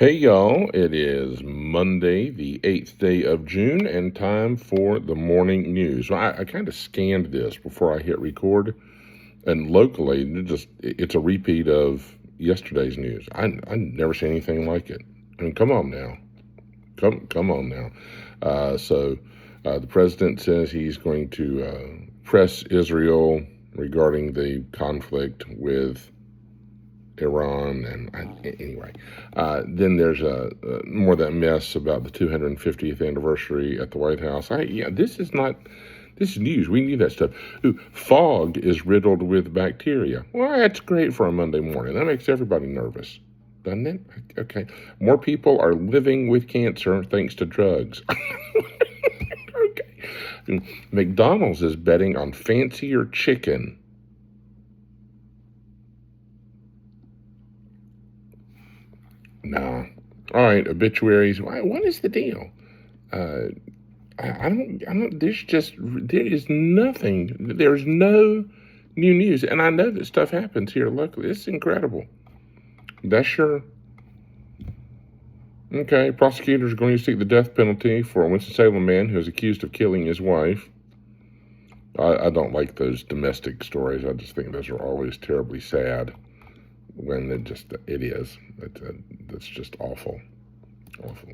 Hey y'all, it is Monday, the 8th day of June, and time for the morning news. Well, I kind of scanned this before I hit record, and locally, it's a repeat of yesterday's news. I never seen anything like it. I mean, come on now. Come on now. The president says he's going to press Israel regarding the conflict with Iran, anyway, then there's more that mess about the 250th anniversary at the White House. This is news. We need that stuff. Ooh, fog is riddled with bacteria. Well, that's great for a Monday morning. That makes everybody nervous, doesn't it? Okay, more people are living with cancer thanks to drugs. Okay, McDonald's is betting on fancier chicken. No. All right, obituaries. What is the deal? Uh, I don't, there is nothing, there's no new news. And I know that stuff happens here locally. It's incredible. That's sure. Okay, prosecutors are going to seek the death penalty for a Winston-Salem man who is accused of killing his wife. I don't like those domestic stories. I just think those are always terribly sad when it is. That's just awful. Awful.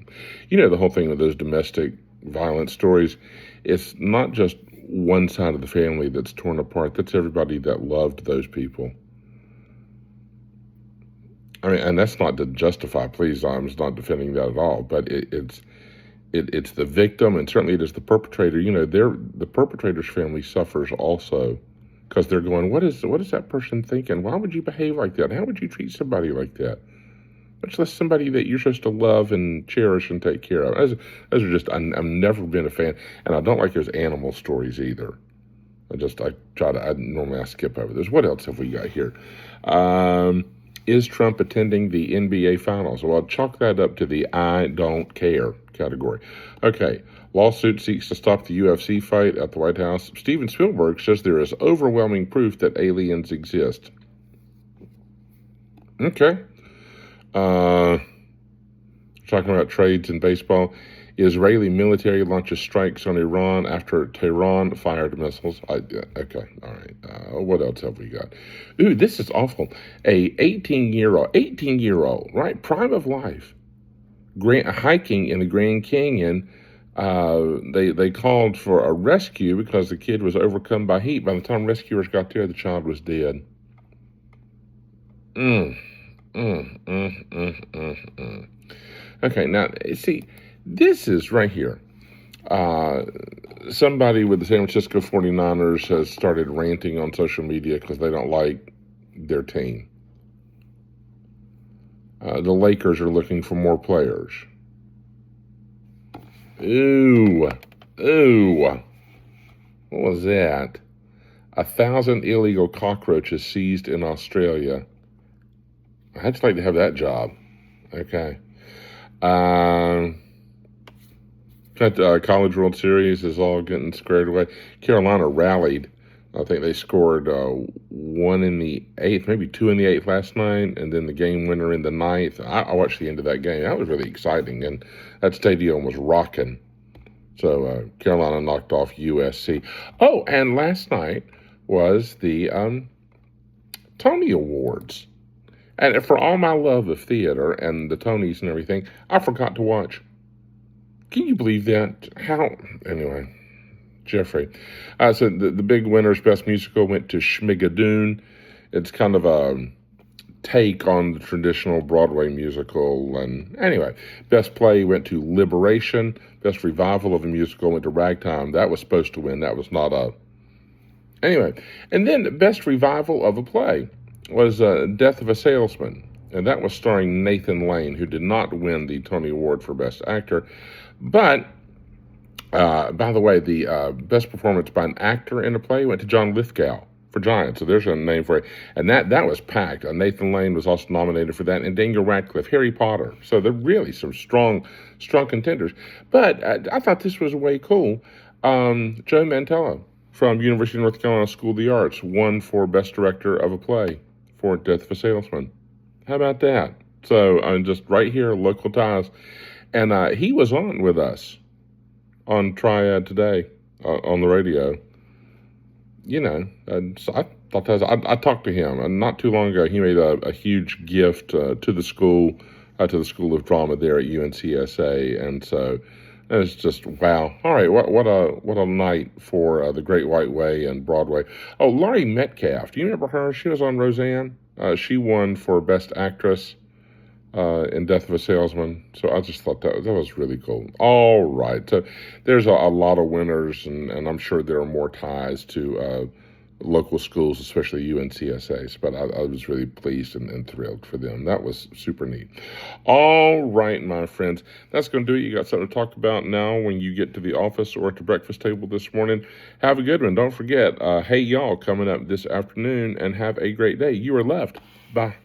You know, the whole thing with those domestic violence stories, it's not just one side of the family that's torn apart. That's everybody that loved those people. I mean, and that's not to justify, please, I'm not defending that at all, but it's the victim, and certainly it is the perpetrator. You know, the perpetrator's family suffers also because they're going, what is that person thinking? Why would you behave like that? How would you treat somebody like that? Much less somebody that you're supposed to love and cherish and take care of. Those are just, I've never been a fan, and I don't like those animal stories either. I normally skip over those. What else have we got here? Is Trump attending the NBA Finals? Well, I'll chalk that up to the I don't care category. Okay, lawsuit seeks to stop the UFC fight at the White House. Steven Spielberg says there is overwhelming proof that aliens exist. Okay. Talking about trades in baseball. Israeli military launches strikes on Iran after Tehran fired missiles. Okay, all right. What else have we got? Ooh, this is awful. A 18-year-old, right, prime of life, hiking in the Grand Canyon. They called for a rescue because the kid was overcome by heat. By the time rescuers got there, the child was dead. Okay, now, see, this is right here. Somebody with the San Francisco 49ers has started ranting on social media because they don't like their team. The Lakers are looking for more players. Ooh. What was that? 1,000 illegal cockroaches seized in Australia. I'd just like to have that job. Okay. College World Series is all getting squared away. Carolina rallied. I think they scored 1 in the 8th, maybe 2 in the 8th last night, and then the game winner in the 9th. I watched the end of that game. That was really exciting, and that stadium was rocking. So Carolina knocked off USC. Oh, and last night was the Tony Awards. And for all my love of theater and the Tonys and everything, I forgot to watch. Can you believe that? How? Anyway, Jeffrey. So the big winners, Best Musical, went to Schmigadoon. It's kind of a take on the traditional Broadway musical. And anyway, Best Play went to Liberation. Best Revival of a Musical went to Ragtime. That was supposed to win. That was not a... Anyway, and then Best Revival of a Play was Death of a Salesman, and that was starring Nathan Lane, who did not win the Tony Award for Best Actor. But, by the way, the best performance by an actor in a play went to John Lithgow for Giant, so there's a name for it. And that was packed. Nathan Lane was also nominated for that, and Daniel Radcliffe, Harry Potter. So they're really some strong contenders. But I thought this was way cool. Joe Mantello from University of North Carolina School of the Arts won for Best Director of a Play for Death of a Salesman. How about that? So just right here, local ties. And he was on with us on Triad today on the radio. You know, and so I thought that was, I talked to him, and not too long ago, he made a huge gift to the school, to the School of Drama there at UNCSA, and so it's just wow. All right, what a night for the Great White Way and Broadway. Oh, Laurie Metcalf, do you remember her? She was on Roseanne. She won for Best Actress in Death of a Salesman. So I just thought that was really cool. All right. So there's a lot of winners, and I'm sure there are more ties to local schools, especially UNCSA's. But I was really pleased and thrilled for them. That was super neat. All right, my friends. That's going to do it. You got something to talk about now when you get to the office or at the breakfast table this morning. Have a good one. Don't forget, hey, y'all, coming up this afternoon, and have a great day. You are left. Bye.